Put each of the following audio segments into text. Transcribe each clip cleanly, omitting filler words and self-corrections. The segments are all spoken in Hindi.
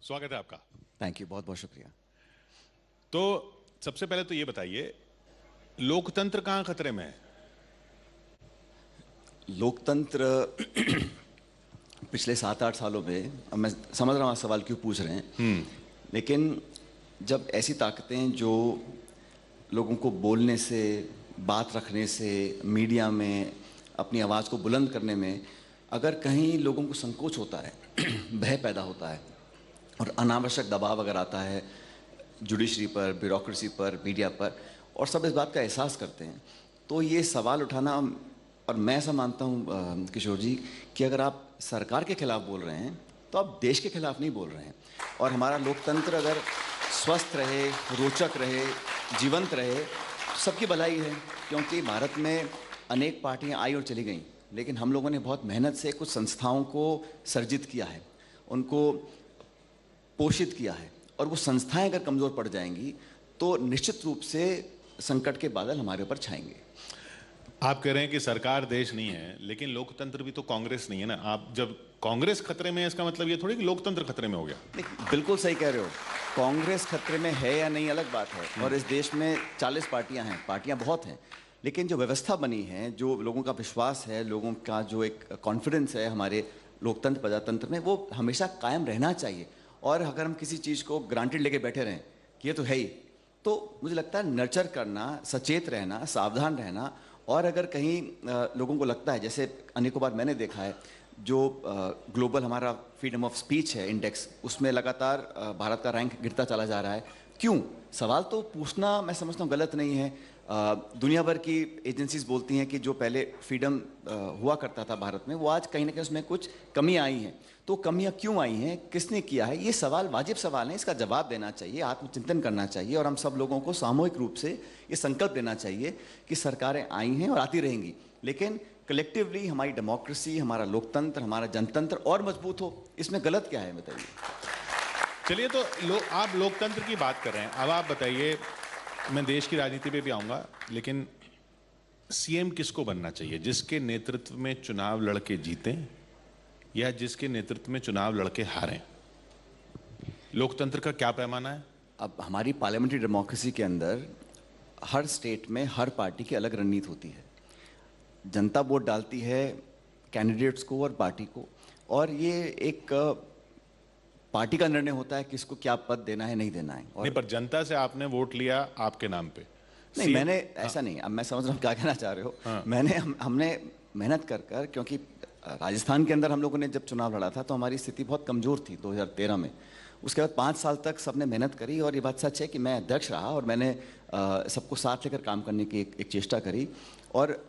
स्वागत है आपका। थैंक यू, बहुत बहुत शुक्रिया। तो सबसे पहले तो ये बताइए, लोकतंत्र कहां खतरे में है? लोकतंत्र पिछले 7-8 सालों में, अब मैं समझ रहा हूँ आप सवाल क्यों पूछ रहे हैं, लेकिन जब ऐसी ताकतें जो लोगों को बोलने से, बात रखने से, मीडिया में अपनी आवाज़ को बुलंद करने में अगर कहीं लोगों को संकोच होता है, भय पैदा होता है और अनावश्यक दबाव अगर आता है जुडिशरी पर, ब्यूरोक्रेसी पर, मीडिया पर, और सब इस बात का एहसास करते हैं, तो ये सवाल उठाना, और मैं ऐसा मानता हूँ किशोर जी कि अगर आप सरकार के खिलाफ बोल रहे हैं तो आप देश के खिलाफ नहीं बोल रहे हैं। और हमारा लोकतंत्र अगर स्वस्थ रहे, रोचक रहे, जीवंत रहे, सबकी भलाई है। क्योंकि भारत में अनेक पार्टियां आई और चली गईं, लेकिन हम लोगों ने बहुत मेहनत से कुछ संस्थाओं को सर्जित किया है, उनको पोषित किया है, और वो संस्थाएं अगर कमज़ोर पड़ जाएंगी तो निश्चित रूप से संकट के बादल हमारे ऊपर छाएंगे। आप कह रहे हैं कि सरकार देश नहीं है, लेकिन लोकतंत्र भी तो कांग्रेस नहीं है ना। आप जब कांग्रेस खतरे में है, इसका मतलब ये थोड़ी कि लोकतंत्र खतरे में हो गया। नहीं, बिल्कुल सही कह रहे हो। कांग्रेस खतरे में है या नहीं अलग बात है, और इस देश में 40 पार्टियां हैं, पार्टियां बहुत हैं, लेकिन जो व्यवस्था बनी है, जो लोगों का विश्वास है, लोगों का जो एक कॉन्फिडेंस है हमारे लोकतंत्र प्रजातंत्र में, वो हमेशा कायम रहना चाहिए। और अगर हम किसी चीज़ को ग्रांटेड लेके बैठे रहें कि ये तो है ही, तो मुझे लगता है नर्चर करना, सचेत रहना, सावधान रहना। और अगर कहीं लोगों को लगता है, जैसे अनेकों बार मैंने देखा है, जो ग्लोबल हमारा फ्रीडम ऑफ स्पीच है इंडेक्स, उसमें लगातार भारत का रैंक गिरता चला जा रहा है। क्यों? सवाल तो पूछना मैं समझता हूँ गलत नहीं है। दुनिया भर की एजेंसीज बोलती हैं कि जो पहले फ्रीडम हुआ करता था भारत में, वो आज कहीं ना कहीं उसमें कुछ कमियां आई हैं। तो कमियां क्यों आई हैं, किसने किया है, ये सवाल वाजिब सवाल है। इसका जवाब देना चाहिए, आत्मचिंतन करना चाहिए, और हम सब लोगों को सामूहिक रूप से ये संकल्प लेना चाहिए कि सरकारें आई हैं और आती रहेंगी, लेकिन कलेक्टिवली हमारी डेमोक्रेसी, हमारा लोकतंत्र, हमारा जनतंत्र और मजबूत हो। इसमें गलत क्या है बताइए? चलिए, तो आप लोकतंत्र की बात कर रहे हैं, अब आप बताइए, मैं देश की राजनीति पे भी आऊंगा, लेकिन सीएम किसको बनना चाहिए? जिसके नेतृत्व में चुनाव लड़के जीतें या जिसके नेतृत्व में चुनाव लड़के हारें? लोकतंत्र का क्या पैमाना है? अब हमारी पार्लियामेंट्री डेमोक्रेसी के अंदर हर स्टेट में हर पार्टी की अलग रणनीति होती है। जनता वोट डालती है कैंडिडेट्स को और पार्टी को, और ये एक पार्टी का निर्णय होता है कि इसको क्या पद देना है, नहीं देना है। और नहीं, पर जनता से आपने वोट लिया आपके नाम पे। नहीं, मैंने ऐसा नहीं, अब मैं समझ रहा हूँ क्या कहना चाह रहे हो। हमने मेहनत कर, क्योंकि राजस्थान के अंदर हम लोगों ने जब चुनाव लड़ा था तो हमारी स्थिति बहुत कमज़ोर थी 2013 में। उसके बाद 5 साल तक सबने मेहनत करी, और ये बात सच है कि मैं अध्यक्ष रहा और मैंने सबको साथ लेकर काम करने की एक चेष्टा करी, और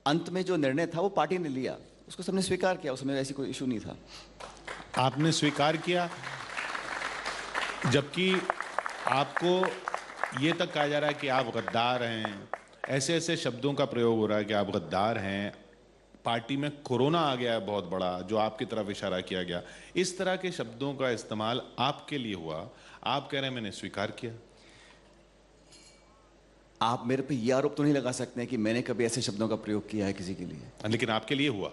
अंत में जो निर्णय था वो पार्टी ने लिया, उसको सबने स्वीकार किया, उसमें ऐसी कोई इशू नहीं था। आपने स्वीकार किया, जबकि आपको ये तक कहा जा रहा है कि आप गद्दार हैं, ऐसे ऐसे शब्दों का प्रयोग हो रहा है कि आप गद्दार हैं। पार्टी में कोरोना आ गया है बहुत बड़ा, जो आपकी तरफ इशारा किया गया। इस तरह के शब्दों का इस्तेमाल आपके लिए हुआ, आप कह रहे हैं मैंने स्वीकार किया। आप मेरे पे ये आरोप तो नहीं लगा सकते हैं कि मैंने कभी ऐसे शब्दों का प्रयोग किया है किसी के लिए। लेकिन आपके लिए हुआ।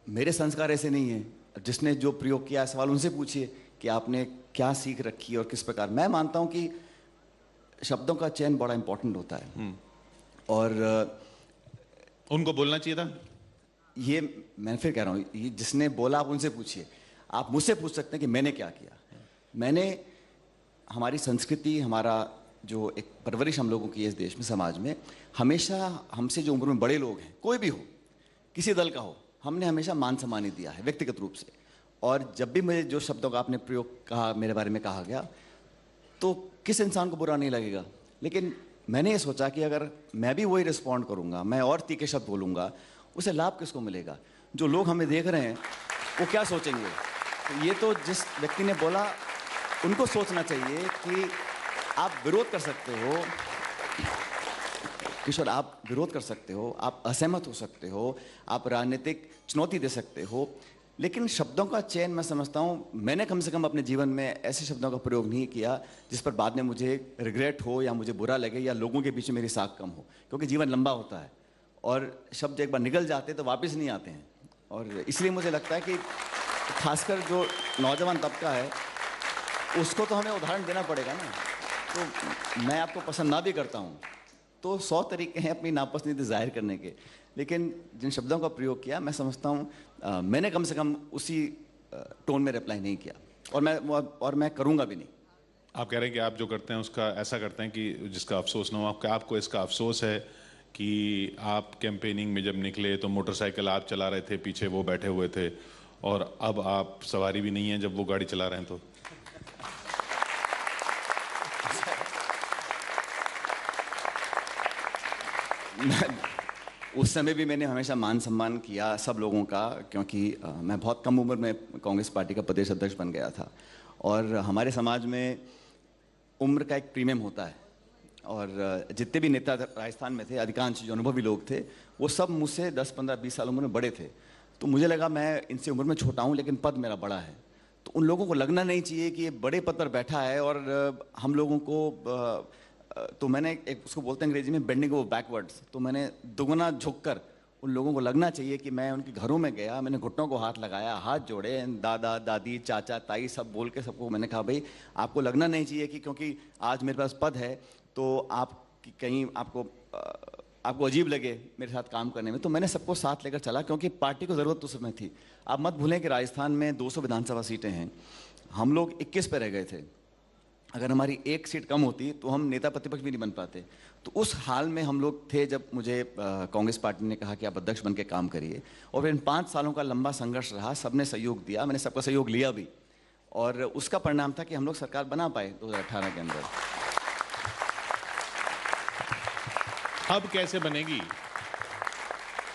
मेरे संस्कार ऐसे नहीं है। जिसने जो प्रयोग किया, सवाल उनसे पूछिए कि आपने क्या सीख रखी और किस प्रकार। मैं मानता हूं कि शब्दों का चयन बड़ा इंपॉर्टेंट होता है, और उनको बोलना चाहिए था। ये मैं फिर कह रहा हूँ, ये जिसने बोला आप उनसे पूछिए। आप मुझसे पूछ सकते हैं कि मैंने क्या किया। मैंने, हमारी संस्कृति, हमारा जो एक परवरिश हम लोगों की है इस देश में, समाज में, हमेशा हमसे जो उम्र में बड़े लोग हैं, कोई भी हो, किसी दल का हो, हमने हमेशा मान सम्मान ही दिया है व्यक्तिगत रूप से। और जब भी मुझे जो शब्दों का आपने प्रयोग कहा, मेरे बारे में कहा गया, तो किस इंसान को बुरा नहीं लगेगा। लेकिन मैंने ये सोचा कि अगर मैं भी वही रिस्पॉन्ड करूंगा, मैं और तीखे शब्द बोलूंगा, उसे लाभ किसको मिलेगा? जो लोग हमें देख रहे हैं वो क्या सोचेंगे? तो ये तो जिस व्यक्ति ने बोला उनको सोचना चाहिए कि आप विरोध कर सकते हो किशोर, आप विरोध कर सकते हो, आप असहमत हो सकते हो, आप राजनीतिक चुनौती दे सकते हो, लेकिन शब्दों का चयन मैं समझता हूँ, मैंने कम से कम अपने जीवन में ऐसे शब्दों का प्रयोग नहीं किया जिस पर बाद में मुझे रिग्रेट हो या मुझे बुरा लगे या लोगों के बीच में मेरी साख कम हो। क्योंकि जीवन लंबा होता है और शब्द एक बार निकल जाते तो वापस नहीं आते हैं। और इसलिए मुझे लगता है कि खासकर जो नौजवान तबका है उसको तो हमें उदाहरण देना पड़ेगा ना। तो मैं आपको पसंद ना भी करता हूँ तो 100 तरीके हैं अपनी नापसंदीदा जाहिर करने के, लेकिन जिन शब्दों का प्रयोग किया मैं समझता हूँ मैंने कम से कम उसी टोन में रिप्लाई नहीं किया, और मैं करूँगा भी नहीं। आप कह रहे हैं कि आप जो करते हैं उसका ऐसा करते हैं कि जिसका अफसोस ना हो। आपको इसका अफसोस है कि आप कैंपेनिंग में जब निकले तो मोटरसाइकिल आप चला रहे थे, पीछे वो बैठे हुए थे, और अब आप सवारी भी नहीं है जब वो गाड़ी चला रहे हैं तो? उस समय भी मैंने हमेशा मान सम्मान किया सब लोगों का, क्योंकि मैं बहुत कम उम्र में कांग्रेस पार्टी का प्रदेश अध्यक्ष बन गया था, और हमारे समाज में उम्र का एक प्रीमियम होता है। और जितने भी नेता राजस्थान में थे, अधिकांश जो अनुभवी लोग थे, वो सब मुझसे 10, 15, 20 साल उम्र में बड़े थे। तो मुझे लगा मैं इनसे उम्र में छोटा हूँ लेकिन पद मेरा बड़ा है, तो उन लोगों को लगना नहीं चाहिए कि ये बड़े पद पर बैठा है और हम लोगों को तो मैंने एक उसको बोलते हैं अंग्रेजी में बेंडिंग ओवर बैकवर्ड्स, तो मैंने दुगना झुककर उन लोगों को लगना चाहिए कि मैं उनके घरों में गया, मैंने घुटनों को हाथ लगाया, हाथ जोड़े, दादा दादी चाचा ताई सब बोल के सबको मैंने कहा भाई आपको लगना नहीं चाहिए कि क्योंकि आज मेरे पास पद है तो आप कहीं आपको अजीब लगे मेरे साथ काम करने में। तो मैंने सबको साथ लेकर चला क्योंकि पार्टी को ज़रूरत उस समय थी। आप मत भूलें कि राजस्थान में 200 विधानसभा सीटें हैं, हम लोग 21 पे रह गए थे। अगर हमारी एक सीट कम होती तो हम नेता प्रतिपक्ष भी नहीं बन पाते। तो उस हाल में हम लोग थे जब मुझे कांग्रेस पार्टी ने कहा कि आप अध्यक्ष बन के काम करिए, और फिर इन 5 सालों का लंबा संघर्ष रहा, सबने सहयोग दिया, मैंने सबका सहयोग लिया भी, और उसका परिणाम था कि हम लोग सरकार बना पाए 2018 के अंदर। अब कैसे बनेगी?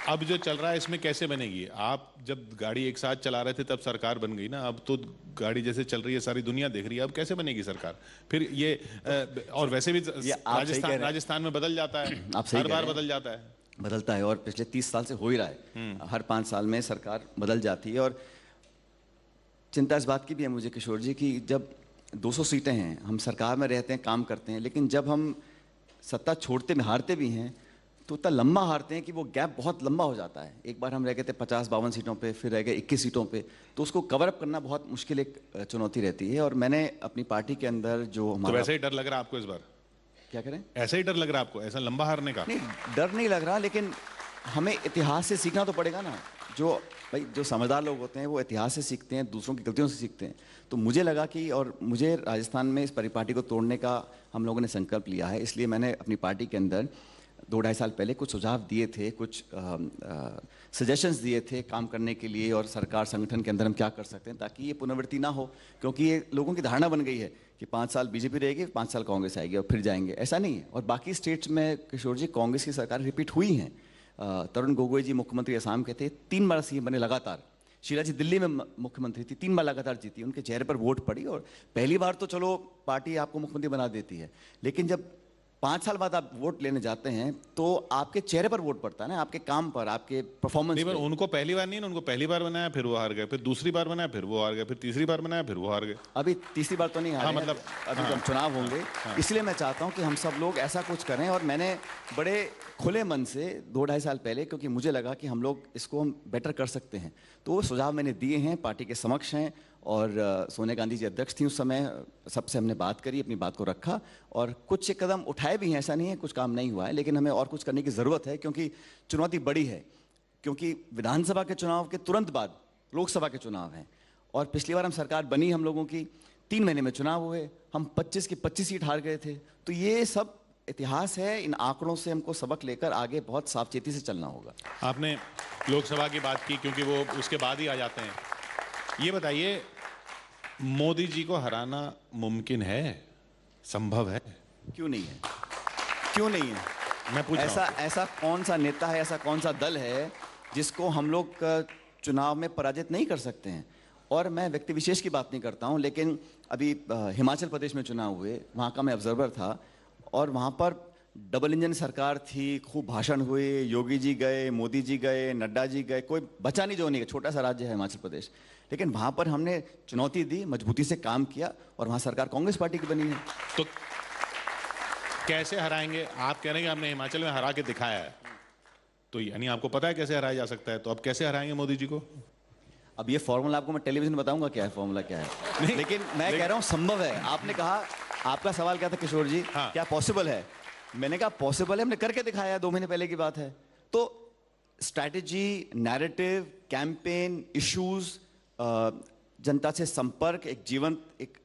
अब जो चल रहा है इसमें कैसे बनेगी? आप जब गाड़ी एक साथ चला रहे थे तब सरकार बन गई ना, अब तो गाड़ी जैसे चल रही है सारी दुनिया देख रही है, अब कैसे बनेगी सरकार? फिर ये और वैसे भी राजस्थान में बदल जाता है, हर बार बदल जाता है, बदलता है, और पिछले 30 साल से हो ही रहा है। हर 5 साल में सरकार बदल जाती है। और चिंता इस बात की भी है मुझे किशोर जी कि जब 200 सीटें हैं, हम सरकार में रहते हैं, काम करते हैं, लेकिन जब हम सत्ता छोड़ते में हारते भी हैं तो इतना लंबा हारते हैं कि वो गैप बहुत लंबा हो जाता है। एक बार हम रह गए थे 50-52 सीटों पे, फिर रह गए 21 सीटों पे, तो उसको कवर अप करना बहुत मुश्किल एक चुनौती रहती है। और मैंने अपनी पार्टी के अंदर जो हमारा, तो वैसे ही डर लग रहा है आपको इस बार? क्या करें? ऐसा ही डर लग रहा है आपको, ऐसा लंबा हारने का? नहीं, डर नहीं लग रहा, लेकिन हमें इतिहास से सीखना तो पड़ेगा ना। जो समझदार लोग होते हैं वो इतिहास से सीखते हैं, दूसरों की गलतियों से सीखते हैं। तो मुझे लगा कि, और मुझे राजस्थान में इस परिपाटी को तोड़ने का हम लोगों ने संकल्प लिया है, इसलिए मैंने अपनी पार्टी के अंदर 2-2.5 साल पहले कुछ सुझाव दिए थे, कुछ सजेशंस दिए थे काम करने के लिए, और सरकार संगठन के अंदर हम क्या कर सकते हैं ताकि ये पुनरावृत्ति ना हो। क्योंकि ये लोगों की धारणा बन गई है कि 5 साल बीजेपी रहेगी, 5 साल कांग्रेस आएगी और फिर जाएंगे, ऐसा नहीं है। और बाकी स्टेट्स में किशोर जी कांग्रेस की सरकार रिपीट हुई हैं। तरुण गोगोई जी मुख्यमंत्री असम के थे, 3 बार सीएम बने लगातार। शीला जी दिल्ली में मुख्यमंत्री थी, 3 बार लगातार जीती, उनके चेहरे पर वोट पड़ी। और पहली बार तो चलो पार्टी आपको मुख्यमंत्री बना देती है, लेकिन जब 5 साल बाद आप वोट लेने जाते हैं तो आपके चेहरे पर वोट पड़ता है ना, आपके काम पर, आपके परफॉर्मेंस पर। उनको पहली बार नहीं, उनको पहली बार बनाया फिर वो हार गए, फिर दूसरी बार बनाया फिर वो हार गए, फिर तीसरी बार बनाया फिर वो हार गए। अभी तीसरी बार तो नहीं हारे, मतलब अभी तो चुनाव होंगे। इसलिए मैं चाहता हूं कि हम सब लोग ऐसा कुछ करें। और मैंने बड़े खुले मन से 2-2.5 साल पहले, क्योंकि मुझे लगा कि हम लोग इसको हम बेटर कर सकते हैं, तो वो सुझाव मैंने दिए हैं, पार्टी के समक्ष हैं। और सोनिया गांधी जी अध्यक्ष थी उस समय, सबसे हमने बात करी, अपनी बात को रखा, और कुछ कदम उठाए भी हैं। ऐसा नहीं है कुछ काम नहीं हुआ है, लेकिन हमें और कुछ करने की ज़रूरत है, क्योंकि चुनौती बड़ी है। क्योंकि विधानसभा के चुनाव के तुरंत बाद लोकसभा के चुनाव हैं, और पिछली बार हम सरकार बनी हम लोगों की, 3 महीने में चुनाव हुए, हम 25 की 25 सीट हार गए थे। तो ये सब इतिहास है, इन आंकड़ों से हमको सबक लेकर आगे बहुत सावचेती से चलना होगा। आपने लोकसभा की बात की, क्योंकि वो उसके बाद ही आ जाते हैं। ये बताइए, मोदी जी को हराना मुमकिन है, संभव है? क्यों नहीं है, क्यों नहीं है? मैं पूछ रहा हूं। ऐसा कौन सा नेता है, ऐसा कौन सा दल है जिसको हम लोग चुनाव में पराजित नहीं कर सकते हैं? और मैं व्यक्ति विशेष की बात नहीं करता हूं, लेकिन अभी हिमाचल प्रदेश में चुनाव हुए, वहां का मैं ऑब्जर्वर था, और वहां पर डबल इंजन सरकार थी, खूब भाषण हुए, योगी जी गए, मोदी जी गए, नड्डा जी गए, कोई बचा नहीं जो नहीं गया। छोटा सा राज्य है हिमाचल प्रदेश, लेकिन वहां पर हमने चुनौती दी, मजबूती से काम किया, और वहां सरकार कांग्रेस पार्टी की बनी है। तो कैसे हराएंगे? आप कह रहे हैं कि हमने हिमाचल में हरा के दिखाया है, तो यानी आपको पता है कैसे हराया जा सकता है, तो अब कैसे हराएंगे मोदी जी को? अब ये फॉर्मूला आपको मैं टेलीविजन में बताऊंगा क्या है, फॉर्मूला क्या है, लेकिन मैं कह रहा हूँ संभव है। आपने कहा, आपका सवाल क्या था किशोर जी? हाँ। क्या पॉसिबल है? मैंने कहा पॉसिबल है, हमने करके दिखाया, 2 महीने पहले की बात है। तो स्ट्रैटेजी, नैरेटिव, कैंपेन, इश्यूज, जनता से संपर्क, एक जीवंत एक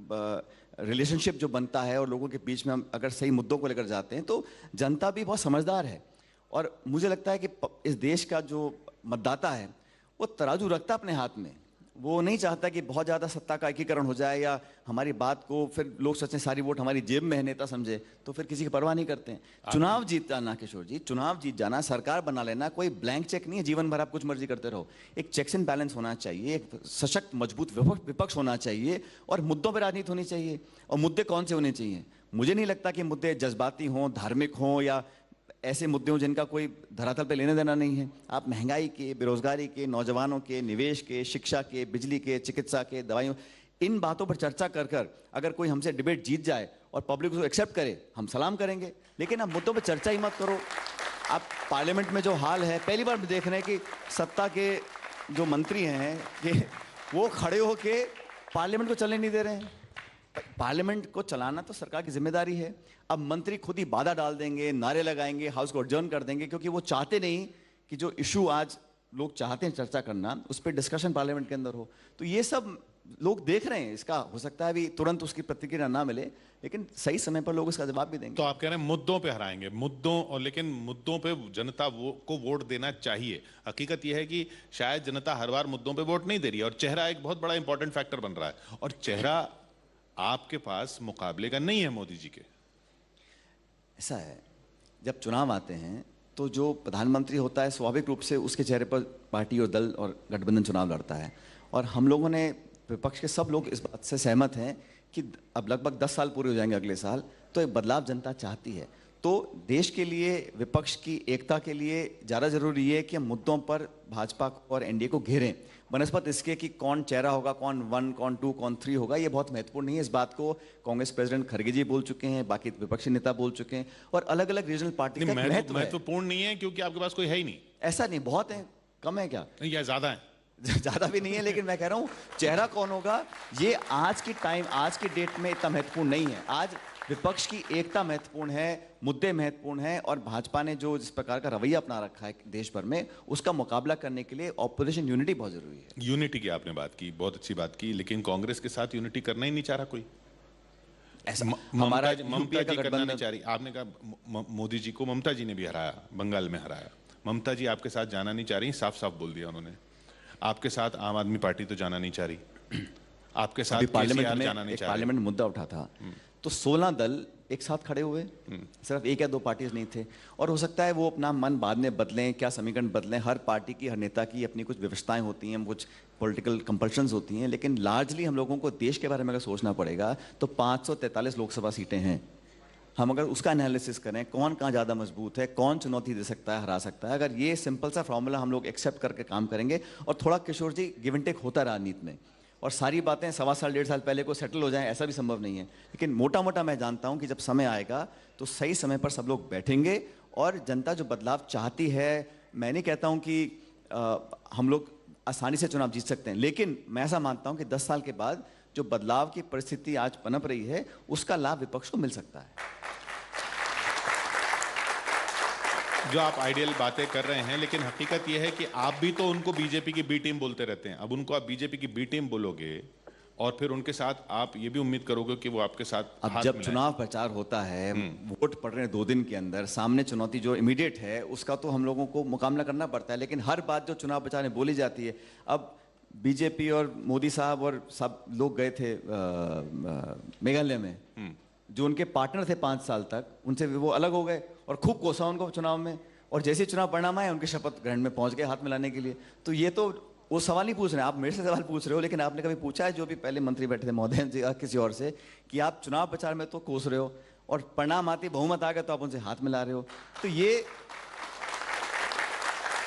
रिलेशनशिप जो बनता है और लोगों के बीच में हम अगर सही मुद्दों को लेकर जाते हैं तो जनता भी बहुत समझदार है। और मुझे लगता है कि इस देश का जो मतदाता है वो तराजू रखता अपने हाथ में। वो नहीं चाहता कि बहुत ज़्यादा सत्ता का एकीकरण हो जाए या हमारी बात को फिर लोग सोचें सारी वोट हमारी जेब में है, नेता समझे, तो फिर किसी की परवाह नहीं करते हैं। चुनाव जीत जाना किशोर जी, चुनाव जीत जाना, सरकार बना लेना कोई ब्लैंक चेक नहीं है, जीवन भर आप कुछ मर्जी करते रहो। एक चेक्स एंड बैलेंस होना चाहिए, एक सशक्त मजबूत विपक्ष होना चाहिए और मुद्दों पर राजनीति होनी चाहिए। और मुद्दे कौन से होने चाहिए? मुझे नहीं लगता कि मुद्दे जज्बाती हों, धार्मिक हों या ऐसे मुद्दे हों जिनका कोई धरातल पे लेने देना नहीं है। आप महंगाई के, बेरोजगारी के, नौजवानों के, निवेश के, शिक्षा के, बिजली के, चिकित्सा के, दवाइयों, इन बातों पर चर्चा कर कर अगर कोई हमसे डिबेट जीत जाए और पब्लिक उसको एक्सेप्ट करे, हम सलाम करेंगे। लेकिन आप मुद्दों पर चर्चा ही मत करो। आप पार्लियामेंट में जो हाल है, पहली बार देख रहे हैं कि सत्ता के जो मंत्री हैं कि वो खड़े होके पार्लियामेंट को चलने नहीं दे रहे हैं। पार्लियामेंट को चलाना तो सरकार की जिम्मेदारी है। अब मंत्री खुद ही बाधा डाल देंगे, नारे लगाएंगे, हाउस को एडजर्न कर देंगे, क्योंकि वो चाहते नहीं कि जो इशू आज लोग चाहते हैं चर्चा करना, उस पर डिस्कशन पार्लियामेंट के अंदर हो। तो ये सब लोग देख रहे हैं। इसका हो सकता है अभी तुरंत उसकी प्रतिक्रिया ना मिले, लेकिन सही समय पर लोग इसका जवाब भी देंगे। तो आप कह रहे हैं मुद्दों पे हराएंगे, मुद्दों, और लेकिन मुद्दों पे जनता को वोट देना चाहिए। हकीकत यह है कि शायद जनता हर बार मुद्दों पे वोट नहीं दे रही है, और चेहरा एक बहुत बड़ा इंपॉर्टेंट फैक्टर बन रहा है। और चेहरा आपके पास मुकाबले का नहीं है मोदी जी के। ऐसा है, जब चुनाव आते हैं तो जो प्रधानमंत्री होता है स्वाभाविक रूप से उसके चेहरे पर पार्टी और दल और गठबंधन चुनाव लड़ता है। और हम लोगों ने, विपक्ष के सब लोग इस बात से सहमत हैं कि अब लगभग 10 साल पूरे हो जाएंगे अगले साल, तो एक बदलाव जनता चाहती है। तो देश के लिए, विपक्ष की एकता के लिए ज़्यादा जरूरी है कि हम मुद्दों पर भाजपा और एनडीए को घेरें, बनस्पत इसके कि कौन चेहरा होगा, कौन 1, कौन 2, कौन 3 होगा, ये बहुत महत्वपूर्ण नहीं है। इस बात को कांग्रेस प्रेसिडेंट खड़गे जी बोल चुके हैं, बाकी विपक्षी नेता बोल चुके हैं, और अलग अलग रीजनल पार्टी का महत्व है। महत्वपूर्ण नहीं है क्योंकि आपके पास कोई है ही नहीं। ऐसा नहीं, बहुत है, कम है क्या? या ज्यादा है? ज्यादा भी नहीं है, लेकिन मैं कह रहा हूँ चेहरा कौन होगा ये आज की टाइम, आज की डेट में इतना महत्वपूर्ण नहीं है। आज विपक्ष की एकता महत्वपूर्ण है, मुद्दे महत्वपूर्ण हैं, और भाजपा ने जो जिस प्रकार का रवैया अपना रखा है देश भर में, उसका मुकाबला करने के लिए ऑपोजिशन यूनिटी बहुत जरूरी है। यूनिटी की आपने बात की, बहुत अच्छी बात की, लेकिन कांग्रेस के साथ यूनिटी करना ही नहीं चाह रहा कोई। ऐसा ममता जी करना नहीं चाह रही। आपने कहा मोदी जी को ममता जी ने भी हराया, बंगाल में हराया। ममता जी आपके साथ जाना नहीं चाह रही, साफ साफ बोल दिया उन्होंने। आपके साथ आम आदमी पार्टी तो जाना नहीं चाह रही, आपके साथ पार्लियामेंट में जाना नहीं चाह रही। पार्लियामेंट मुद्दा उठा था तो 16 दल एक साथ खड़े हुए, सिर्फ 1 या 2 पार्टीज नहीं थे। और हो सकता है वो अपना मन बाद में बदलें, क्या समीकरण बदलें, हर पार्टी की, हर नेता की अपनी कुछ व्यवस्थाएं होती हैं, कुछ पॉलिटिकल कंपल्शंस होती हैं, लेकिन लार्जली हम लोगों को देश के बारे में अगर सोचना पड़ेगा तो 543 लोकसभा सीटें हैं। हम अगर उसका एनालिसिस करें, कौन कहाँ ज़्यादा मजबूत है, कौन चुनौती दे सकता है, हरा सकता है, अगर ये सिंपल सा फॉर्मूला हम लोग एक्सेप्ट करके काम करेंगे, और थोड़ा किशोर जी गिव एंड टेक होता है राजनीति में, और सारी बातें 1.25 साल 1.5 साल पहले को सेटल हो जाएं, ऐसा भी संभव नहीं है। लेकिन मोटा मोटा मैं जानता हूं कि जब समय आएगा तो सही समय पर सब लोग बैठेंगे, और जनता जो बदलाव चाहती है, मैं नहीं कहता हूं कि हम लोग आसानी से चुनाव जीत सकते हैं, लेकिन मैं ऐसा मानता हूं कि 10 साल के बाद जो बदलाव की परिस्थिति आज पनप रही है, उसका लाभ विपक्ष को मिल सकता है। जो आप आइडियल बातें कर रहे हैं, लेकिन हकीकत यह है कि आप भी तो उनको बीजेपी की बी टीम बोलते रहते हैं। अब उनको आप बीजेपी की बी टीम बोलोगे और फिर उनके साथ आप ये भी उम्मीद करोगे कि वो आपके साथ अब जब चुनाव प्रचार होता है, वोट पड़ रहे हैं 2 दिन के अंदर, सामने चुनौती जो इमीडिएट है उसका तो हम लोगों को मुकाबला करना पड़ता है, लेकिन हर बात जो चुनाव प्रचार में बोली जाती है, अब बीजेपी और मोदी साहब और सब लोग गए थे मेघालय में, जो उनके पार्टनर थे 5 साल तक, उनसे वो अलग हो गए और खूब कोसा उनको चुनाव में, और जैसे चुनाव परिणाम आए उनके शपथ ग्रहण में पहुंच गए हाथ मिलाने के लिए। तो ये तो वो सवाल नहीं पूछ रहे हैं, आप मेरे से सवाल पूछ रहे हो, लेकिन आपने कभी पूछा है जो भी पहले मंत्री बैठे थे महोदय जी किसी और से, कि आप चुनाव प्रचार में तो कोस रहे हो और परिणाम आती, बहुमत आ गया तो आप उनसे हाथ मिला रहे हो। तो ये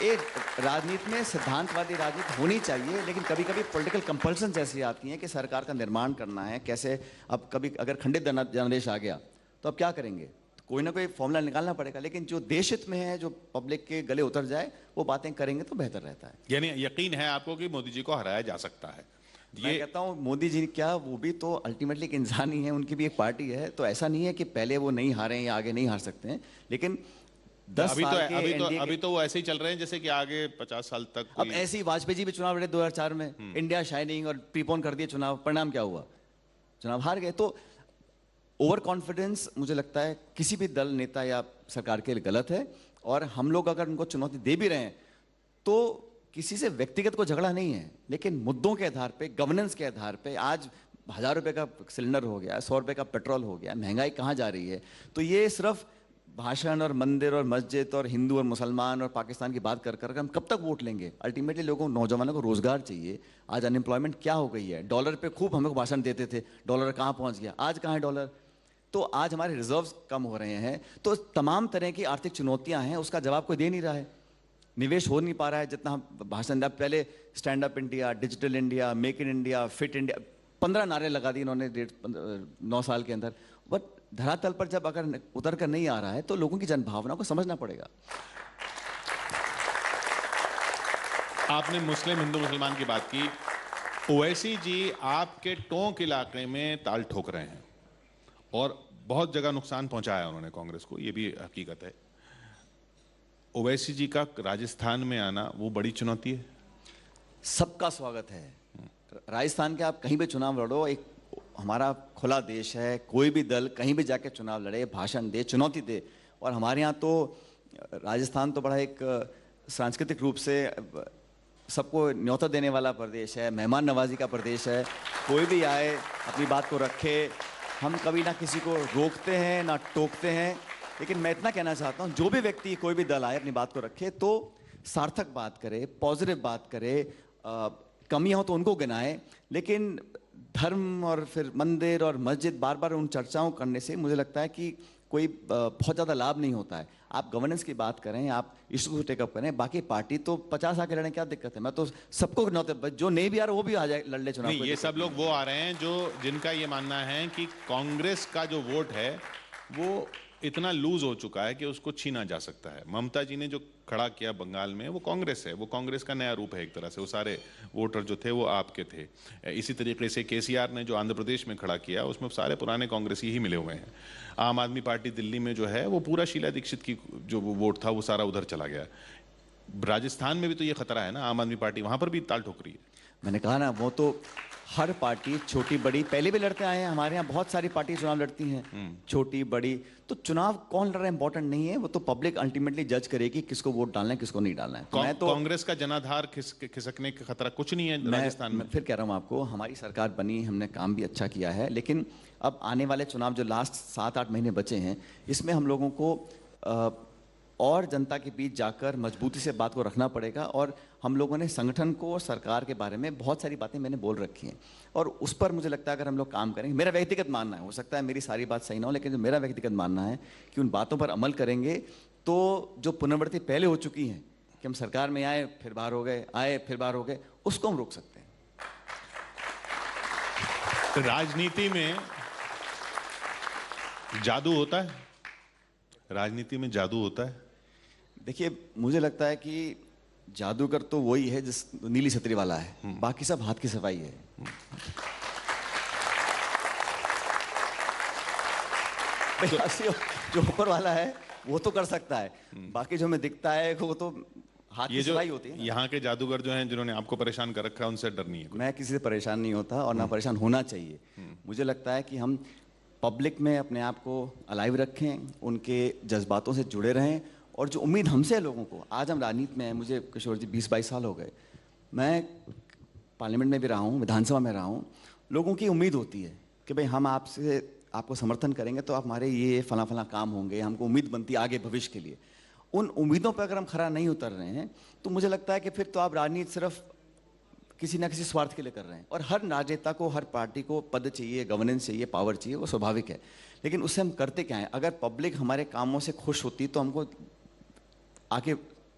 एक राजनीति में सिद्धांतवादी राजनीति होनी चाहिए, लेकिन कभी कभी पॉलिटिकल कंपल्सन ऐसी आती हैं कि सरकार का निर्माण करना है कैसे। अब कभी अगर खंडित जनादेश आ गया तो अब क्या करेंगे? कोई ना कोई फॉर्मूला निकालना पड़ेगा, लेकिन जो देश हित में है, जो पब्लिक के गले उतर जाए, वो बातें करेंगे तो बेहतर रहता है। यानी यकीन है आपको कि मोदी जी को हराया जा सकता है? मैं कहता हूँ मोदी जी क्या, वो भी तो अल्टीमेटली एक इंसान ही है, उनकी भी एक पार्टी है, तो ऐसा नहीं है कि पहले वो नहीं हारे या आगे नहीं हार सकते हैं, लेकिन 10 साल के अभी तो वो ऐसे ही चल रहे हैं जैसे कि आगे 50 साल तक अब ऐसे ही वाजपेयी जी भी चुनाव लड़े 2004 में, इंडिया शाइनिंग, और प्रीपोन कर दिए चुनाव, परिणाम क्या हुआ? चुनाव हार गए। तो ओवर कॉन्फिडेंस मुझे लगता है किसी भी दल, नेता या सरकार के लिए गलत है, और हम लोग अगर उनको चुनौती दे भी रहे हैं तो किसी से व्यक्तिगत को झगड़ा नहीं है, लेकिन मुद्दों के आधार पे, गवर्नेंस के आधार पे। आज 1000 रुपये का सिलेंडर हो गया, 100 रुपये का पेट्रोल हो गया, महंगाई कहाँ जा रही है? तो ये सिर्फ भाषण और मंदिर और मस्जिद और हिंदू और मुसलमान और पाकिस्तान की बात कर कर हम कब तक वोट लेंगे? अल्टीमेटली लोगों, नौजवानों को रोजगार चाहिए। आज अनएम्प्लॉयमेंट क्या हो गई है? डॉलर पे खूब हम लोग भाषण देते थे, डॉलर कहाँ पहुँच गया, आज कहाँ है डॉलर? तो आज हमारे रिजर्व्स कम हो रहे हैं। तो तमाम तरह की आर्थिक चुनौतियां हैं, उसका जवाब कोई दे नहीं रहा है। निवेश हो नहीं पा रहा है जितना हम भाषण दिया। पहले stand up India, digital India, make in India, fit India, 15 नारे लगा दिए इन्होंने 9 साल के अंदर। बट धरातल पर जब अगर उतर कर नहीं आ रहा है तो लोगों की जनभावना को समझना पड़ेगा। आपने मुस्लिम, हिंदू, मुसलमान की बात की। ओवैसी जी आपके टोंक इलाके में ताल ठोक रहे हैं और बहुत जगह नुकसान पहुंचाया उन्होंने कांग्रेस को, ये भी हकीकत है। ओवैसी जी का राजस्थान में आना वो बड़ी चुनौती है? सबका स्वागत है। राजस्थान के आप कहीं भी चुनाव लड़ो, एक हमारा खुला देश है, कोई भी दल कहीं भी जाके चुनाव लड़े, भाषण दे, चुनौती दे। और हमारे यहाँ तो राजस्थान तो बड़ा एक सांस्कृतिक रूप से सबको न्योता देने वाला प्रदेश है, मेहमान नवाजी का प्रदेश है। कोई भी आए अपनी बात को रखे, हम कभी ना किसी को रोकते हैं ना टोकते हैं। लेकिन मैं इतना कहना चाहता हूँ, जो भी व्यक्ति, कोई भी दल आए अपनी बात को रखे तो सार्थक बात करे, पॉजिटिव बात करे, कमियां हो तो उनको गिनाए। लेकिन धर्म और फिर मंदिर और मस्जिद बार बार उन चर्चाओं करने से मुझे लगता है कि कोई बहुत ज़्यादा लाभ नहीं होता है। आप गवर्नेंस की बात करें, आप इशू को टेकअप करें, बाकी पार्टी तो 50 आके लड़ने क्या दिक्कत है? मैं तो सबको न्योते, जो नहीं भी आ रहा वो भी आ जाए, लड़ ले चुनाव। नहीं, ये सब लोग वो आ रहे हैं जो, जिनका ये मानना है कि कांग्रेस का जो वोट है वो इतना लूज हो चुका है कि उसको छीना जा सकता है। ममता जी ने जो खड़ा किया बंगाल में, वो कांग्रेस है, वो कांग्रेस का नया रूप है एक तरह से। वो सारे वोटर जो थे वो आपके थे। इसी तरीके से केसीआर ने जो आंध्र प्रदेश में खड़ा किया, उसमें सारे पुराने कांग्रेसी ही मिले हुए हैं। आम आदमी पार्टी दिल्ली में जो है वो पूरा शीला दीक्षित की जो वोट था वो सारा उधर चला गया। राजस्थान में भी तो ये खतरा है ना, आम आदमी पार्टी वहां पर भी ताल ठोक रही है। मैंने कहा ना, वो तो हर पार्टी, छोटी बड़ी, पहले भी लड़ते आए हैं। हमारे यहाँ बहुत सारी पार्टी चुनाव लड़ती हैं, छोटी बड़ी। तो चुनाव कौन लड़ रहा है इंपॉर्टेंट नहीं है, वो तो पब्लिक अल्टीमेटली जज करेगी किसको वोट डालना है, किसको नहीं डालना है। मैं तो कांग्रेस का जनाधार खिसकने का खतरा कुछ नहीं है राजस्थान में। फिर कह रहा हूँ आपको, हमारी सरकार बनी, हमने काम भी अच्छा किया है, लेकिन अब आने वाले चुनाव जो लास्ट 7-8 महीने बचे हैं, इसमें हम लोगों को और जनता के बीच जाकर मजबूती से बात को रखना पड़ेगा। और हम लोगों ने संगठन को, सरकार के बारे में बहुत सारी बातें मैंने बोल रखी हैं, और उस पर मुझे लगता है अगर हम लोग काम करेंगे, मेरा व्यक्तिगत मानना है, हो सकता है मेरी सारी बात सही ना हो, लेकिन जो मेरा व्यक्तिगत मानना है कि उन बातों पर अमल करेंगे तो जो पुनरावृत्ति पहले हो चुकी हैं कि हम सरकार में आए फिर बाहर हो गए, आए फिर बाहर हो गए, उसको हम रोक सकते हैं। राजनीति में जादू होता है? राजनीति में जादू होता है? देखिए, मुझे लगता है कि जादूगर तो वही है जिस नीली छतरी वाला है, बाकी सब हाथ की सफाई है। जो ऊपर वाला है वो तो कर सकता है, बाकी जो हमें दिखता है वो तो हाथ की सफाई होती है। यहाँ के जादूगर जो हैं, जिन्होंने आपको परेशान कर रखा है, उनसे डर नहीं है? मैं किसी से परेशान नहीं होता और ना परेशान होना चाहिए। मुझे लगता है कि हम पब्लिक में अपने आप को अलाइव रखें, उनके जज्बातों से जुड़े रहें, और जो उम्मीद हमसे है लोगों को। आज हम राजनीति में हैं, मुझे किशोर जी 20-22 साल हो गए, मैं पार्लियामेंट में भी रहा हूँ, विधानसभा में रहा हूँ। लोगों की उम्मीद होती है कि भाई हम आपको समर्थन करेंगे तो आप हमारे ये फला फला काम होंगे, हमको उम्मीद बनती है आगे भविष्य के लिए। उन उम्मीदों पर अगर हम खरा नहीं उतर रहे हैं तो मुझे लगता है कि फिर तो आप राजनीति सिर्फ किसी ना किसी स्वार्थ के लिए कर रहे हैं। और हर राजनेता को, हर पार्टी को पद चाहिए, गवर्नेंस चाहिए, पावर चाहिए, वो स्वाभाविक है। लेकिन उससे हम करते क्या है? अगर पब्लिक हमारे कामों से खुश होती तो हमको आके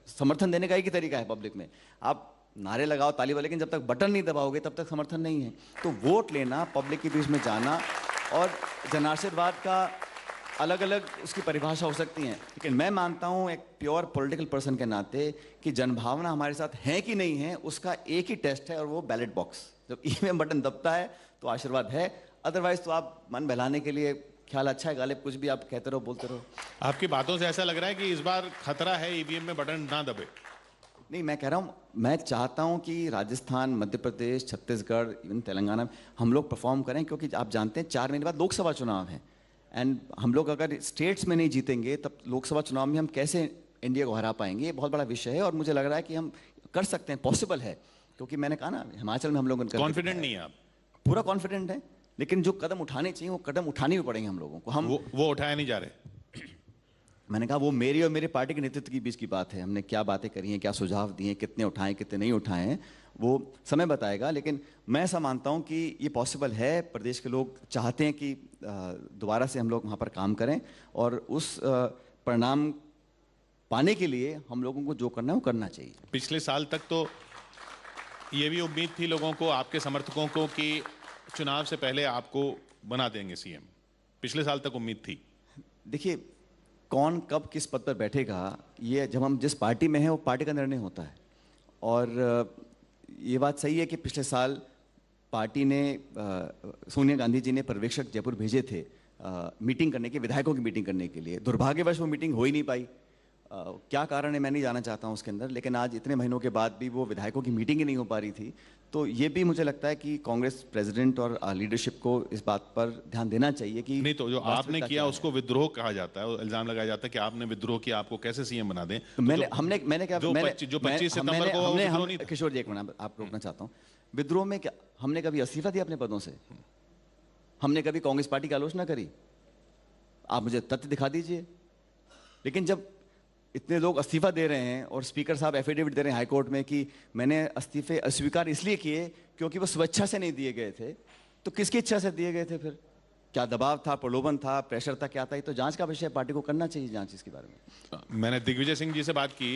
समर्थन देने का एक ही तरीका है पब्लिक में, आप नारे लगाओ, ताली बजाओ, लेकिन जब तक बटन नहीं दबाओगे तब तक समर्थन नहीं है। तो वोट लेना, पब्लिक के बीच में जाना और जनाशीर्वाद का अलग अलग उसकी परिभाषा हो सकती हैं, लेकिन मैं मानता हूं एक प्योर पॉलिटिकल पर्सन के नाते कि जनभावना हमारे साथ है कि नहीं है उसका एक ही टेस्ट है, और वो बैलेट बॉक्स। जब ईवीएम बटन दबता है तो आशीर्वाद है, अदरवाइज तो आप मन बहलाने के लिए ख्याल अच्छा है गालिब, कुछ भी आप कहते रहो बोलते रहो। आपकी बातों से ऐसा लग रहा है कि इस बार खतरा है ईवीएम में बटन ना दबे। नहीं, मैं कह रहा हूँ, मैं चाहता हूँ कि राजस्थान, मध्य प्रदेश, छत्तीसगढ़, इवन तेलंगाना में हम लोग परफॉर्म करें, क्योंकि आप जानते हैं 4 महीने बाद लोकसभा चुनाव है, एंड हम लोग अगर स्टेट्स में नहीं जीतेंगे तब लोकसभा चुनाव में हम कैसे इंडिया को हरा पाएंगे? ये बहुत बड़ा विषय है, और मुझे लग रहा है कि हम कर सकते हैं, पॉसिबल है, क्योंकि मैंने कहा ना हिमाचल में हम लोग कॉन्फिडेंट नहीं है आप? पूरा कॉन्फिडेंट है, लेकिन जो कदम उठाने चाहिए वो कदम उठाने भी पड़ेंगे हम लोगों को। हम वो उठाए नहीं जा रहे। मैंने कहा वो मेरी और मेरे पार्टी के नेतृत्व के बीच की बात है, हमने क्या बातें करी हैं, क्या सुझाव दिए हैं, कितने उठाएं कितने नहीं उठाए हैं, वो समय बताएगा। लेकिन मैं ऐसा मानता हूं कि ये पॉसिबल है, प्रदेश के लोग चाहते हैं कि दोबारा से हम लोग वहाँ पर काम करें, और उस परिणाम पाने के लिए हम लोगों को जो करना है वो करना चाहिए। पिछले साल तक तो ये भी उम्मीद थी लोगों को, आपके समर्थकों को, कि चुनाव से पहले आपको बना देंगे सीएम। पिछले साल तक उम्मीद थी। देखिए, कौन कब किस पद पर बैठेगा, ये जब हम जिस पार्टी में हैं वो पार्टी का निर्णय होता है। और ये बात सही है कि पिछले साल पार्टी ने सोनिया गांधी जी ने पर्यवेक्षक जयपुर भेजे थे मीटिंग करने के, विधायकों की मीटिंग करने के लिए। दुर्भाग्यवश वो मीटिंग हो ही नहीं पाई। क्या कारण है मैं नहीं जाना चाहता हूँ उसके अंदर, लेकिन आज इतने महीनों के बाद भी वो विधायकों की मीटिंग ही नहीं हो पा रही थी। तो ये भी मुझे लगता है कि कांग्रेस प्रेसिडेंट और लीडरशिप को इस बात पर ध्यान देना चाहिए कि नहीं, तो जो आपने किया उसको विद्रोह कहा जाता है, इल्जाम लगाया जाता है कि आपने विद्रोह किया, आपको कैसे सीएम बना दें। तो मैंने क्या, जो 25 सितंबर को विद्रोह नहीं था। किशोर जी, एक मिनट आप रोकना चाहता हूँ। विद्रोह में क्या हमने कभी इस्तीफा दिया अपने पदों से? हमने कभी कांग्रेस पार्टी की आलोचना करी? आप मुझे तथ्य दिखा दीजिए। लेकिन जब इतने लोग इस्तीफा दे रहे हैं और स्पीकर साहब एफिडेविट दे रहे हैं हाईकोर्ट में कि मैंने इस्तीफे अस्वीकार इसलिए किए क्योंकि वो स्वेच्छा से नहीं दिए गए थे, तो किसकी इच्छा से दिए गए थे? फिर क्या दबाव था, प्रलोभन था, प्रेशर था, क्या था? ये तो जांच का विषय, पार्टी को करना चाहिए जांच इसके बारे में। मैंने दिग्विजय सिंह जी से बात की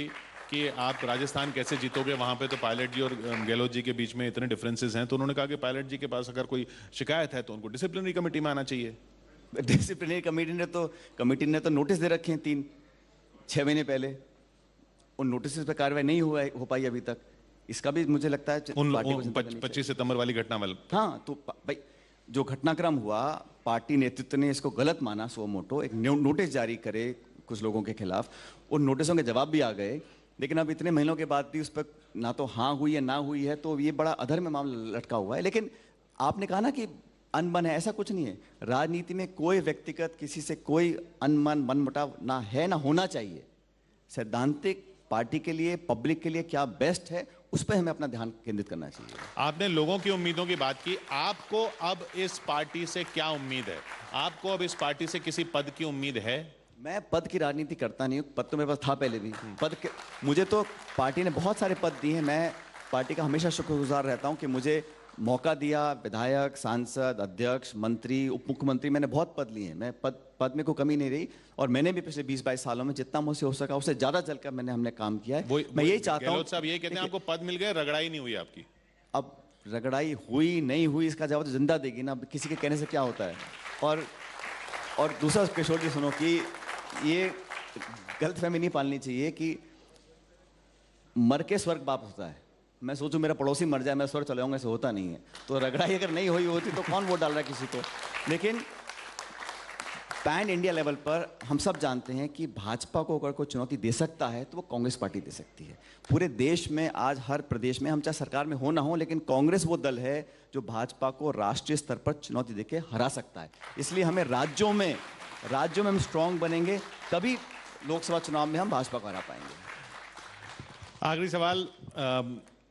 कि आप राजस्थान कैसे जीतोगे, वहां पे तो पायलट जी और गहलोत जी के बीच में इतने डिफरेंसेस हैं। तो उन्होंने कहा कि पायलट जी के पास अगर कोई शिकायत है तो उनको डिसिप्लिनरी कमेटी में आना चाहिए। डिसिप्लिनरी कमेटी ने तो नोटिस दे रखे हैं 3-6 महीने पहले। उन नोटिस पे कार्रवाई नहीं हो पाई अभी तक। इसका भी मुझे लगता है 25 सितंबर वाली घटना वाले। हाँ, तो भाई जो घटनाक्रम हुआ, पार्टी नेतृत्व ने इसको गलत माना, सो मोटो एक नोटिस जारी करे कुछ लोगों के खिलाफ। उन नोटिसों के जवाब भी आ गए, लेकिन अब इतने महीनों के बाद भी उस पर ना तो हाँ हुई है ना हुई है, तो ये बड़ा अधर्म मामला लटका हुआ है। लेकिन आपने कहा ना कि अनबन है, ऐसा कुछ नहीं है। राजनीति में कोई व्यक्तिगत किसी से कोई अनबन मनमुटाव ना है, ना होना चाहिए। सैद्धांतिक पार्टी के लिए, पब्लिक के लिए क्या बेस्ट है, उस पर हमें अपना ध्यान केंद्रित करना चाहिए। आपने लोगों की उम्मीदों की बात की, आपको अब इस पार्टी से क्या उम्मीद है? आपको अब इस पार्टी से किसी पद की उम्मीद है? मैं पद की राजनीति करता नहीं हूँ, पद तो मेरे पास था पहले भी। पद के मुझे तो पार्टी ने बहुत सारे पद दिए हैं। मैं पार्टी का हमेशा शुक्रगुजार रहता हूँ कि मुझे मौका दिया। विधायक, सांसद, अध्यक्ष, मंत्री, उप मुख्यमंत्री, मैंने बहुत पद लिए हैं। मैं पद में कोई कमी नहीं रही, और मैंने भी पिछले 20-22 सालों में जितना मुझसे हो सका उससे ज्यादा चलकर हमने काम किया है। मैं यही चाहता हूँ। साहब ये कहते हैं आपको पद मिल गए, रगड़ाई नहीं हुई आपकी। अब रगड़ाई हुई नहीं हुई इसका जवाब तो जिंदा देगी ना, किसी के कहने से क्या होता है। और दूसरा किशोर जी सुनो कि ये गलतफहमी नहीं पालनी चाहिए कि मर के स्वर्ग बाप होता है। मैं सोचूं मेरा पड़ोसी मर जाए मैं स्वर्ग चले जाऊंगा, ऐसे होता नहीं है। तो रगड़ाई अगर नहीं हुई होती तो कौन वोट डाल रहा है किसी को। लेकिन पैन इंडिया लेवल पर हम सब जानते हैं कि भाजपा को अगर कोई चुनौती दे सकता है तो वो कांग्रेस पार्टी दे सकती है। पूरे देश में आज हर प्रदेश में, हम चाहे सरकार में हो ना हो, लेकिन कांग्रेस वो दल है जो भाजपा को राष्ट्रीय स्तर पर चुनौती देके हरा सकता है। इसलिए हमें राज्यों में हम स्ट्रांग बनेंगे, तभी लोकसभा चुनाव में हम भाजपा को हरा पाएंगे। आखिरी सवाल,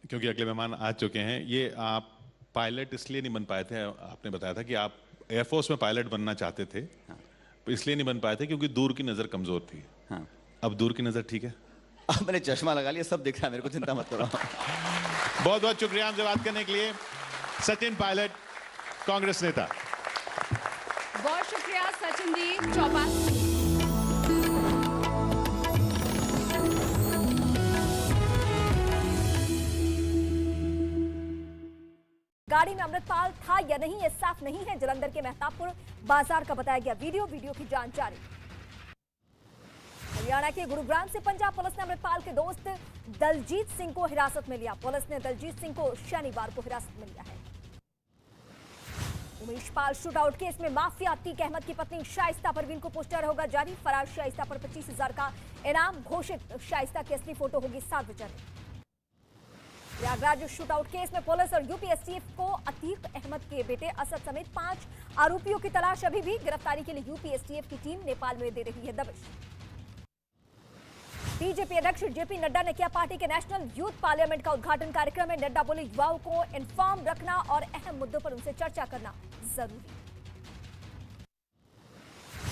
क्योंकि अगले मेहमान आ चुके हैं। ये आप पायलट इसलिए नहीं बन पाए थे, आपने बताया था कि आप एयरफोर्स में पायलट बनना चाहते थे। हाँ। इसलिए नहीं बन पाए थे क्योंकि दूर की नजर कमजोर थी। हाँ। अब दूर की नजर ठीक है? अब मैंने चश्मा लगा लिया, सब दिख रहा है मेरे को, चिंता मत करो। बहुत बहुत शुक्रिया हमसे बात करने के लिए, सचिन पायलट, कांग्रेस नेता। बहुत शुक्रिया सचिन जी। चौपाल गाड़ी में अमृतपाल था या नहीं ये साफ नहीं है। जलंधर के मेहताबपुर बाजार का बताया गया वीडियो की जांच जारी। हरियाणा के गुरुग्राम से पंजाब पुलिस ने अमृतपाल के दोस्त दलजीत सिंह को हिरासत में लिया। पुलिस ने दलजीत सिंह को शनिवार को हिरासत में लिया है। उमेश पाल शूटआउट केस में माफिया अतीक अहमद की पत्नी शाइस्ता परवीन को पोस्टर होगा जारी। फरार शाइस्ता पर 25,000 का इनाम घोषित। शाइस्ता की असली फोटो होगी सार्वजनिक। प्रयागराज शूटआउट केस में पुलिस और यूपीएसटीएफ को अतीक अहमद के बेटे असद समेत 5 आरोपियों की तलाश अभी भी। गिरफ्तारी के लिए यूपीएसटीएफ की टीम नेपाल में दे रही है दबिश। बीजेपी अध्यक्ष जेपी नड्डा ने किया पार्टी के नेशनल यूथ पार्लियामेंट का उद्घाटन। कार्यक्रम में नड्डा बोले युवाओं को इन्फॉर्म रखना और अहम मुद्दों पर उनसे चर्चा करना जरूरी।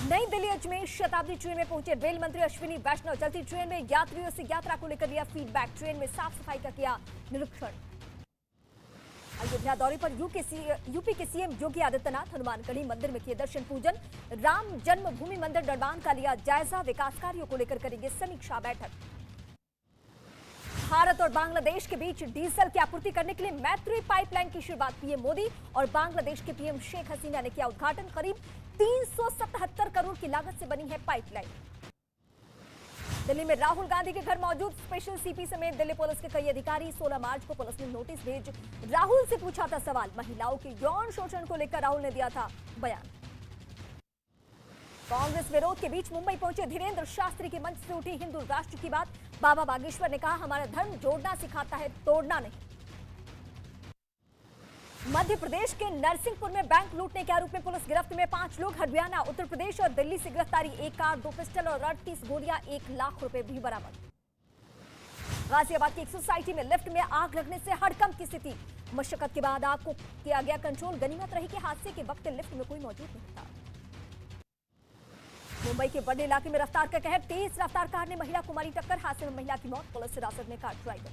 नई दिल्ली अजमेर शताब्दी ट्रेन में पहुंचे रेल मंत्री अश्विनी वैष्णव। चलती ट्रेन में यात्रियों से यात्रा को लेकर लिया फीडबैक। ट्रेन में साफ सफाई का किया निरीक्षण। अयोध्या दौरे पर यूपी के सीएम योगी आदित्यनाथ हनुमानगढ़ी मंदिर में किए दर्शन पूजन। राम जन्मभूमि मंदिर निर्माण का लिया जायजा। विकास कार्यों को लेकर करेंगे समीक्षा बैठक। भारत और बांग्लादेश के बीच डीजल की आपूर्ति करने के लिए मैत्री पाइपलाइन की शुरुआत। पीएम मोदी और बांग्लादेश के पीएम शेख हसीना ने किया उद्घाटन। करीब 377 करोड़ की लागत से बनी है पाइपलाइन। दिल्ली में राहुल गांधी के घर मौजूद स्पेशल सीपी समेत दिल्ली पुलिस के कई अधिकारी। 16 मार्च को पुलिस ने नोटिस भेज राहुल से पूछा था सवाल। महिलाओं के यौन शोषण को लेकर राहुल ने दिया था बयान। कांग्रेस विरोध के बीच मुंबई पहुंचे धीरेन्द्र शास्त्री के मंच से उठी हिंदू राष्ट्र की बात। बाबा बागेश्वर ने कहा हमारा धर्म जोड़ना सिखाता है, तोड़ना नहीं। मध्य प्रदेश के नरसिंहपुर में बैंक लूटने के आरोप में पुलिस गिरफ्त में 5 लोग। हरियाणा, उत्तर प्रदेश और दिल्ली से गिरफ्तारी। 1 कार, 2 पिस्टल और 38 गोलियां, 1 लाख रुपए भी बरामद। गाजियाबाद की एक सोसाइटी में लिफ्ट में आग लगने से हड़कंप की स्थिति। मशक्कत के बाद आग को किया गया कंट्रोल। गनीमत रही कि हादसे के वक्त लिफ्ट में कोई मौजूद नहीं था। मुंबई के बड़े इलाके में रफ्तार का कहर। तेज रफ्तार कार ने महिला को मारी टक्कर। हादसे में महिला की मौत। पुलिस हिरासत में कार ड्राइवर।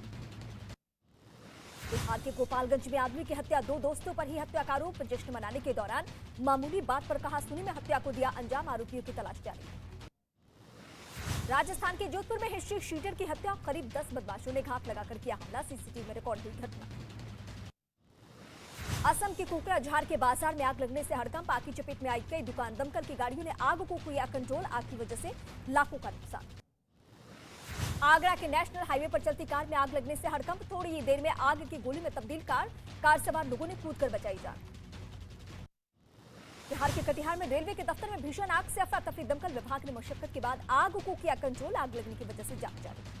बिहार के गोपालगंज में आदमी की हत्या। 2 दोस्तों पर ही हत्या का आरोप। जश्न मनाने के दौरान मामूली बात पर कहा सुनी में हत्या को दिया अंजाम। आरोपियों की तलाश जारी। राजस्थान के जोधपुर में हिस्ट्री शीटर की हत्या। करीब 10 बदमाशों ने घात लगाकर किया हमला। सीसीटीवी में रिकॉर्ड हुई घटना। असम के कोकराझार के बाजार में आग लगने से हड़कंप। आग की चपेट में आई कई दुकान। दमकल की गाड़ियों ने आग को किया कंट्रोल। आग की वजह से लाखों का नुकसान। आगरा के नेशनल हाईवे पर चलती कार में आग लगने से हड़कंप। थोड़ी ही देर में आग की गोली में तब्दील कार सवार लोगों ने कूदकर बचाई जान। बिहार के कटिहार में रेलवे के दफ्तर में भीषण आग से अफरा तफरी। दमकल विभाग ने मशक्कत के बाद आग को किया कंट्रोल। आग लगने की वजह से जांच जारी।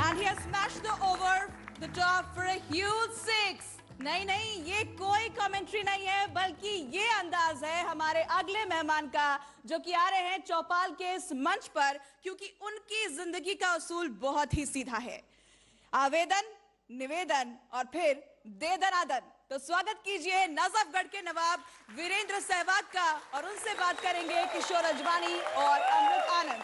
And he has smashed the top for a huge 6. नहीं, ये कोई कमेंट्री नहीं है, बल्कि ये अंदाज है हमारे अगले मेहमान का, जो कि आ रहे हैं चौपाल के इस मंच पर, क्योंकि उनकी जिंदगी का उसूल बहुत ही सीधा है। आवेदन, निवेदन और फिर दे दनादन। तो स्वागत कीजिए नजफगढ़ के नवाब वीरेंद्र सहवाग का, और उनसे बात करेंगे किशोर अजवानी और अमृत आनंद।